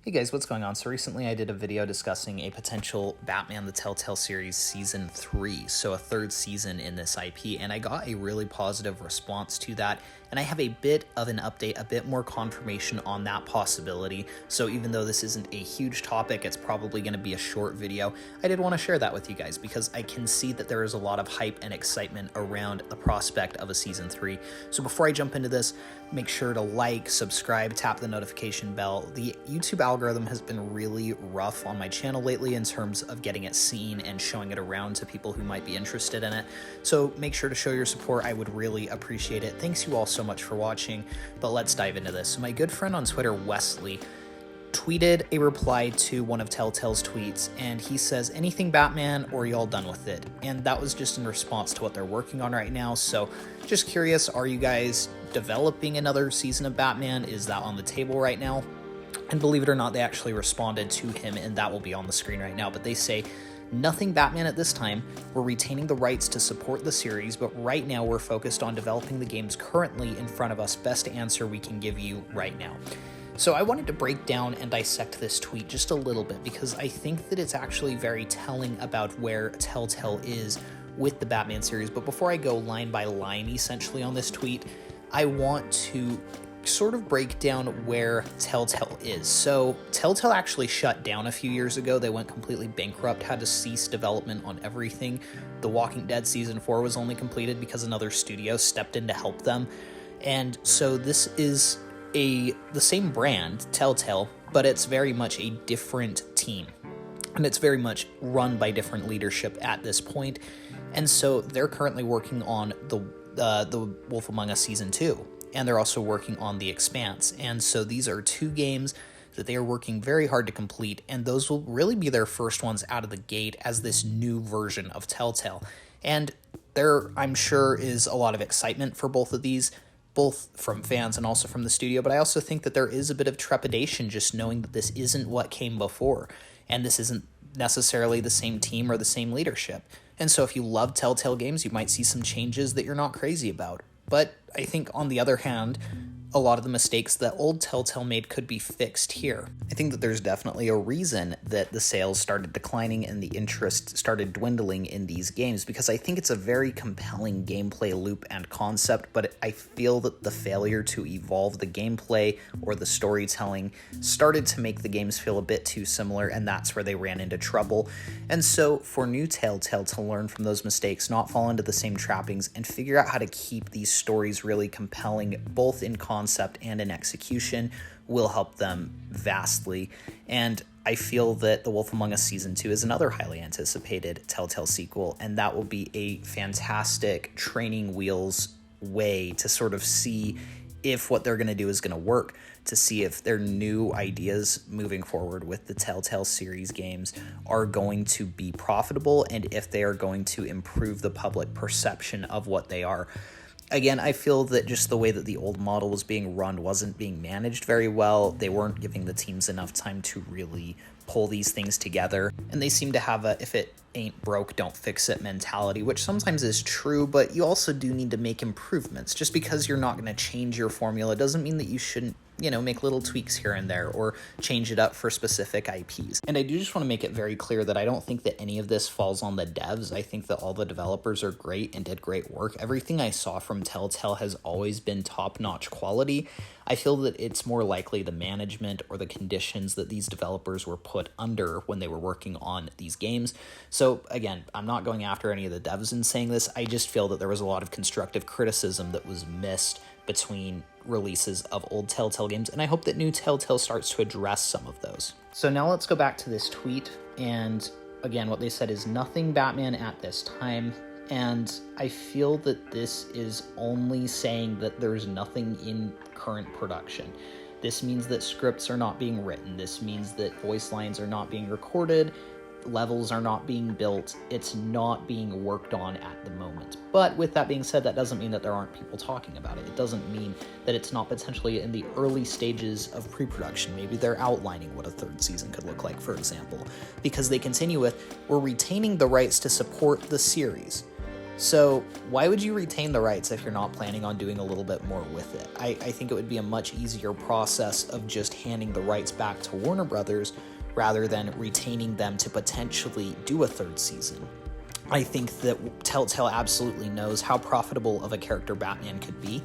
Hey guys, what's going on? So recently I did a video discussing a potential Batman the Telltale series season 3, so a third season in this IP, and I got a really positive response to that, and I have a bit of an update, a bit more confirmation on that possibility. So even though this isn't a huge topic, it's probably going to be a short video, I did want to share that with you guys because I can see that there is a lot of hype and excitement around the prospect of a season 3. So before I jump into this, make sure to like, subscribe, tap the notification bell. The YouTube algorithm has been really rough on my channel lately in terms of getting it seen and showing it around to people who might be interested in it. So make sure to show your support. I would really appreciate it. Thanks you all so much for watching, but let's dive into this. So my good friend on Twitter, Wesley, tweeted a reply to one of Telltale's tweets, and he says, anything Batman or y'all done with it? And that was just in response to what they're working on right now. So just curious, are you guys developing another season of Batman? Is that on the table right now? And believe it or not, they actually responded to him, and that will be on the screen right now. But they say, nothing Batman at this time. We're retaining the rights to support the series, but right now we're focused on developing the games currently in front of us. Best answer we can give you right now. So I wanted to break down and dissect this tweet just a little bit because I think that it's actually very telling about where Telltale is with the Batman series. But before I go line by line essentially on this tweet, I want to sort of break down where Telltale is. So Telltale actually shut down a few years ago. They went completely bankrupt, had to cease development on everything. The Walking Dead season 4 was only completed because another studio stepped in to help them. And so this is the same brand, Telltale, but it's very much a different team. And it's very much run by different leadership at this point. And so they're currently working on the Wolf Among Us Season 2. And they're also working on The Expanse. And so these are two games that they are working very hard to complete, and those will really be their first ones out of the gate as this new version of Telltale. And there, I'm sure, is a lot of excitement for both of these, both from fans and also from the studio, but I also think that there is a bit of trepidation just knowing that this isn't what came before, and this isn't necessarily the same team or the same leadership. And so if you love Telltale games, you might see some changes that you're not crazy about. But I think, on the other hand, a lot of the mistakes that old Telltale made could be fixed here. I think that there's definitely a reason that the sales started declining and the interest started dwindling in these games, because I think it's a very compelling gameplay loop and concept, but I feel that the failure to evolve the gameplay or the storytelling started to make the games feel a bit too similar, and that's where they ran into trouble. And so for new Telltale to learn from those mistakes, not fall into the same trappings, and figure out how to keep these stories really compelling, both in concept and in execution, will help them vastly. And I feel that The Wolf Among Us Season 2 is another highly anticipated Telltale sequel, and that will be a fantastic training wheels way to sort of see if what they're going to do is going to work, to see if their new ideas moving forward with the Telltale series games are going to be profitable, and if they are going to improve the public perception of what they are. Again, I feel that just the way that the old model was being run wasn't being managed very well. They weren't giving the teams enough time to really pull these things together. And they seem to have a if it ain't broke, don't fix it mentality, which sometimes is true, but you also do need to make improvements. Just because you're not going to change your formula doesn't mean that you shouldn't, make little tweaks here and there or change it up for specific IPs. And I do just want to make it very clear that I don't think that any of this falls on the devs. I think that all the developers are great and did great work. Everything I saw from Telltale has always been top-notch quality. I feel that it's more likely the management or the conditions that these developers were put under when they were working on these games. So again, I'm not going after any of the devs in saying this. I just feel that there was a lot of constructive criticism that was missed between releases of old Telltale games, and I hope that new Telltale starts to address some of those. So now let's go back to this tweet, and again, what they said is nothing Batman at this time, and I feel that this is only saying that there's nothing in current production. This means that scripts are not being written. This means that voice lines are not being recorded, levels are not being built, it's not being worked on at the moment. But with that being said, that doesn't mean that there aren't people talking about it. It doesn't mean that it's not potentially in the early stages of pre-production. Maybe they're outlining what a third season could look like, for example, because they continue with, we're retaining the rights to support the series. So why would you retain the rights if you're not planning on doing a little bit more with it? I think it would be a much easier process of just handing the rights back to Warner Brothers rather than retaining them to potentially do a third season. I think that Telltale absolutely knows how profitable of a character Batman could be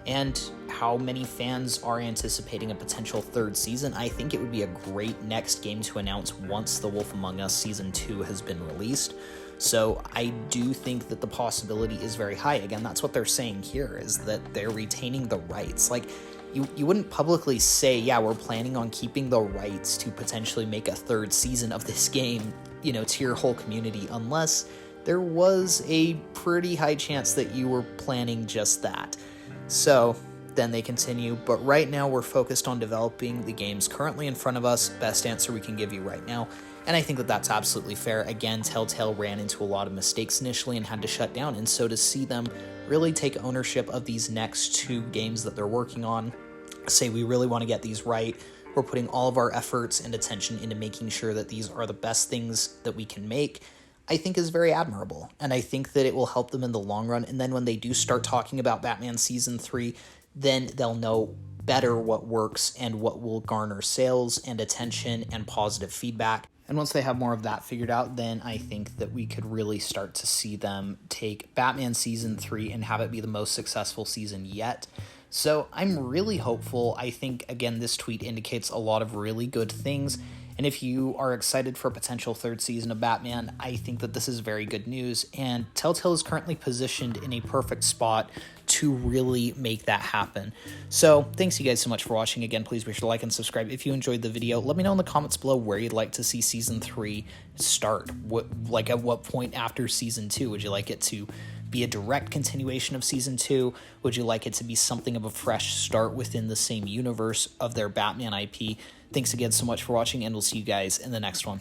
and how many fans are anticipating a potential third season. I think it would be a great next game to announce once The Wolf Among Us Season 2 has been released. So I do think that the possibility is very high. Again, that's what they're saying here, is that they're retaining the rights. Like, you wouldn't publicly say, yeah, we're planning on keeping the rights to potentially make a third season of this game, to your whole community, unless there was a pretty high chance that you were planning just that. So then they continue, but right now we're focused on developing the games currently in front of us. Best answer we can give you right now. And I think that that's absolutely fair. Again, Telltale ran into a lot of mistakes initially and had to shut down. And so to see them really take ownership of these next 2 games that they're working on, say we really want to get these right, we're putting all of our efforts and attention into making sure that these are the best things that we can make, I think is very admirable. And I think that it will help them in the long run. And then when they do start talking about Batman Season 3, then they'll know better what works and what will garner sales and attention and positive feedback. And once they have more of that figured out, then I think that we could really start to see them take Batman Season 3 and have it be the most successful season yet. So I'm really hopeful. I think, again, this tweet indicates a lot of really good things. And if you are excited for a potential third season of Batman, I think that this is very good news. And Telltale is currently positioned in a perfect spot to really make that happen. So thanks you guys so much for watching. Again, please be sure to like and subscribe if you enjoyed the video. Let me know in the comments below where you'd like to see Season 3 start. At what point after Season 2? Would you like it to be a direct continuation of Season 2? Would you like it to be something of a fresh start within the same universe of their Batman IP? Thanks again so much for watching, and we'll see you guys in the next one.